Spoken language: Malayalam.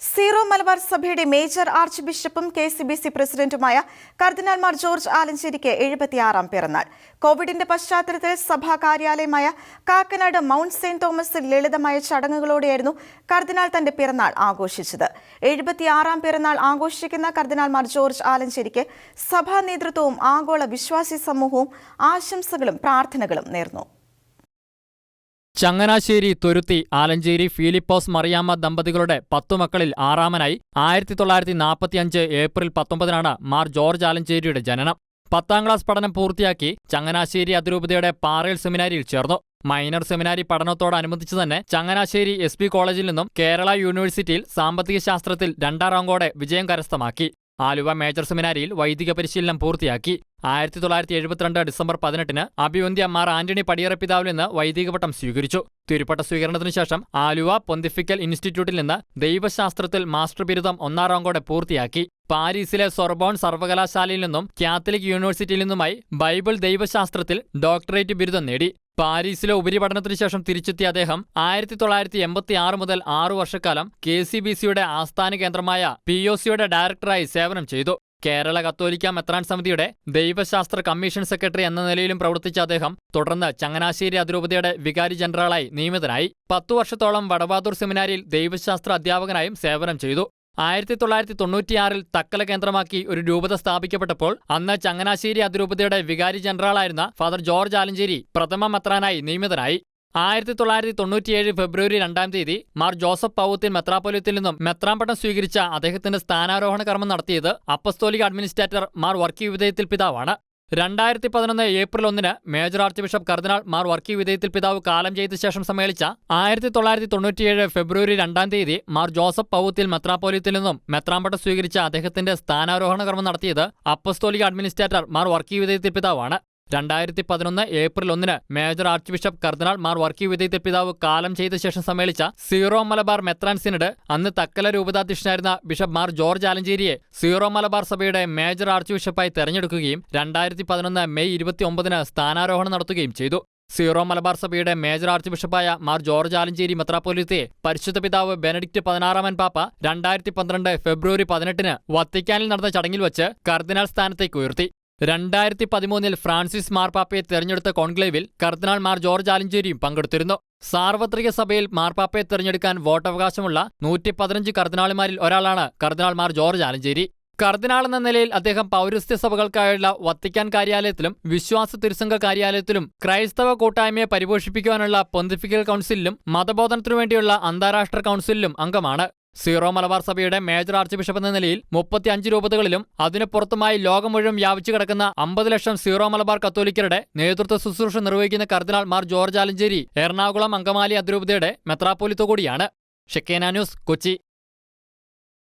സീറോ മലബാർ സഭയുടെ മേജർ ആർച്ച് ബിഷപ്പും KCBC പ്രസിഡന്റുമായ കർദിനാൾ മാർ ജോർജ് ആലഞ്ചേരിക്ക് 76-ാം പിറന്നാൾ. കോവിഡിന്റെ പശ്ചാത്തലത്തിൽ സഭാ കാര്യാലയമായ കാക്കനാട് മൗണ്ട് സെന്റ് തോമസിൽ ലളിതമായ ചടങ്ങുകളോടെയായിരുന്നു കർദിനാൾ തന്റെ പിറന്നാൾ ആഘോഷിച്ചത്. 76-ാം പിറന്നാൾ ആഘോഷിക്കുന്ന കർദിനാൾ മാർ ജോർജ് ആലഞ്ചേരിക്ക് സഭാ നേതൃത്വവും ആഗോള വിശ്വാസി സമൂഹവും ആശംസകളും പ്രാർത്ഥനകളും നേർന്നു. ചങ്ങനാശ്ശേരി തുരുത്തി ആലഞ്ചേരി ഫിലിപ്പോസ് മറിയാമ്മ ദമ്പതികളുടെ 10 മക്കളിൽ 6-ാമനായി 1945 ഏപ്രിൽ 19-നാണ് മാർ ജോർജ് ആലഞ്ചേരിയുടെ ജനനം. 10ാം ക്ലാസ് പഠനം പൂർത്തിയാക്കി ചങ്ങനാശ്ശേരി അതിരൂപതയുടെ പാറയിൽ സെമിനാരിയിൽ ചേർന്നു. മൈനർ സെമിനാരി പഠനത്തോടനുബന്ധിച്ച് തന്നെ ചങ്ങനാശ്ശേരി SP കോളേജിൽ നിന്നും കേരള യൂണിവേഴ്സിറ്റിയിൽ സാമ്പത്തിക ശാസ്ത്രത്തിൽ 2ാം റാങ്കോടെ വിജയം കരസ്ഥമാക്കി. ആലുവ മേജർ സെമിനാരിയിൽ വൈദിക പരിശീലനം പൂർത്തിയാക്കി. 1972 ഡിസംബർ 18-ന് അഭിവന്ദ്യ മാർ ആന്റണി പടിയറപ്പിതാവിൽ നിന്ന് വൈദിക പട്ടം സ്വീകരിച്ചു. തിരുപ്പട്ട സ്വീകരണത്തിനു ശേഷം ആലുവ പൊന്തിഫിക്കൽ ഇൻസ്റ്റിറ്റ്യൂട്ടിൽ നിന്ന് ദൈവശാസ്ത്രത്തിൽ മാസ്റ്റർ ബിരുദം 1ാം റാങ്കോടെ പൂർത്തിയാക്കി. പാരീസിലെ സൊർബോൺ സർവകലാശാലയിൽ നിന്നും കാത്തലിക് യൂണിവേഴ്സിറ്റിയിൽ നിന്നുമായി ബൈബിൾ ദൈവശാസ്ത്രത്തിൽ ഡോക്ടറേറ്റ് ബിരുദം നേടി. പാരീസിലെ ഉപരിപഠനത്തിനു ശേഷം തിരിച്ചെത്തിയ അദ്ദേഹം 1986 മുതൽ 6 വർഷക്കാലം KCBCയുടെ ആസ്ഥാന കേന്ദ്രമായ POCയുടെ ഡയറക്ടറായി സേവനം ചെയ്തു. കേരള കത്തോലിക്ക മെത്രാൻ സമിതിയുടെ ദൈവശാസ്ത്ര കമ്മീഷൻ സെക്രട്ടറി എന്ന നിലയിലും പ്രവർത്തിച്ച അദ്ദേഹം തുടർന്ന് ചങ്ങനാശ്ശേരി അതിരൂപതയുടെ വികാരി ജനറലായി നിയമിതനായി. 10 വർഷത്തോളം വടവാതൂർ സെമിനാരിയിൽ ദൈവശാസ്ത്ര അധ്യാപകനായും സേവനം ചെയ്തു. 1996-ൽ തക്കല കേന്ദ്രമാക്കി ഒരു രൂപത സ്ഥാപിക്കപ്പെട്ടപ്പോൾ അന്ന് ചങ്ങനാശ്ശേരി അതിരൂപതയുടെ വികാരി ജനറലായിരുന്ന ഫാദർ ജോർജ് ആലഞ്ചേരി പ്രഥമ മെത്രാനായി നിയമിതനായി. 1997 ഫെബ്രുവരി 2-ാം തീയതി മാർ ജോസഫ് പൗത്തിൽ മെത്രാപ്പൊലീത്തിൽ നിന്നും മെത്രാൻ പട്ടം സ്വീകരിച്ച അദ്ദേഹത്തിന്റെ സ്ഥാനാരോഹണ കർമ്മം നടത്തിയത് അപ്പസ്തോലിക അഡ്മിനിസ്ട്രേറ്റർ മാർ വർക്കി വിധേയത്തിൽ പിതാവാണ്. 2011 ഏപ്രിൽ 1-ന് മേജർ ആർച്ച് ബിഷപ്പ് കർദിനാൾ മാർ വർക്കി വിധേയത്തിൽ പിതാവ് കാലം ചെയ്ത ശേഷം സമ്മേളിച്ച 1997 ഫെബ്രുവരി 2-ാം തീയതി മാർ ജോസഫ് പൗത്തിൽ മെത്രാപ്പൊലീത്തിൽ നിന്നും മെത്രാൻ പട്ടം സ്വീകരിച്ച അദ്ദേഹത്തിന്റെ സ്ഥാനാരോഹണ കർമ്മം നടത്തിയത് അപ്പസ്തോലിക അഡ്മിനിസ്ട്രേറ്റർ മാർ വർക്കി വിധേയത്തിൽ പിതാവാണ്. 2011 ഏപ്രിൽ 1-ന് മേജർ ആർച്ച് ബിഷപ്പ് കർദിനാൾ മാർ വർക്കി വിധേയത്തിൽ പിതാവ് കാലം ചെയ്ത ശേഷം സമ്മേളിച്ച സീറോ മലബാർ മെത്രാൻ സിനഡ് അന്ന് തക്കല രൂപതാധ്യക്ഷനായിരുന്ന ബിഷപ്പ് മാർ ജോർജ് ആലഞ്ചേരിയെ സീറോ മലബാർ സഭയുടെ മേജർ ആർച്ച് ബിഷപ്പായി തെരഞ്ഞെടുക്കുകയും 2011 മെയ് 29-ന് സ്ഥാനാരോഹണം നടത്തുകയും ചെയ്തു. സീറോ മലബാർ സഭയുടെ മേജർ ആർച്ച് ബിഷപ്പായ മാർ ജോർജ് ആലഞ്ചേരി മെത്രാപ്പൊലീത്തയെ പരിശുദ്ധ പിതാവ് ബെനഡിക്ട് 16-ാമൻ പാപ്പ 2012 ഫെബ്രുവരി 18-ന് വത്തിക്കാനിൽ നടന്ന ചടങ്ങിൽ വച്ച് കർദിനാൾ സ്ഥാനത്തേക്ക് ഉയർത്തി. 2013-ൽ ഫ്രാൻസിസ് മാർപ്പാപ്പയെ തെരഞ്ഞെടുത്ത കോൺക്ലേവിൽ കർദിനാൾ മാർ ജോർജ് ആലഞ്ചേരിയും പങ്കെടുത്തിരുന്നു. സാർവത്രിക സഭയിൽ മാർപ്പാപ്പയെ തെരഞ്ഞെടുക്കാൻ വോട്ടവകാശമുള്ള 115 കർദിനാളുമാരിൽ ഒരാളാണ് കർദിനാൾ മാർ ജോർജ് ആലഞ്ചേരി. കർദിനാൾ എന്ന നിലയിൽ അദ്ദേഹം പൗരസ്ത്യ സഭകൾക്കായുള്ള വത്തിക്കാൻ കാര്യാലയത്തിലും വിശ്വാസ തിരുസംഘ കാര്യാലയത്തിലും ക്രൈസ്തവ കൂട്ടായ്മയെ പരിപോഷിപ്പിക്കുവാനുള്ള പൊന്തിഫിക്കൽ കൗൺസിലിലും മതബോധനത്തിനു വേണ്ടിയുള്ള അന്താരാഷ്ട്ര കൗൺസിലിലും അംഗമാണ്. സീറോ മലബാർ സഭയുടെ മേജർ ആർച്ച് ബിഷപ്പ് എന്ന നിലയിൽ 35 രൂപതകളിലും അതിനു പുറത്തുമായി ലോകം മുഴുവൻ വ്യാപിച്ചു കിടക്കുന്ന 50 ലക്ഷം സീറോ മലബാർ കത്തോലിക്കരുടെ നേതൃത്വ ശുശ്രൂഷ നിർവഹിക്കുന്ന കർദിനാൾ മാർ ജോർജ് ആലഞ്ചേരി എറണാകുളം അങ്കമാലി അതിരൂപതയുടെ മെത്രാപ്പൊലീത്ത കൂടിയാണ്. ഷെക്കേന ന്യൂസ്, കൊച്ചി.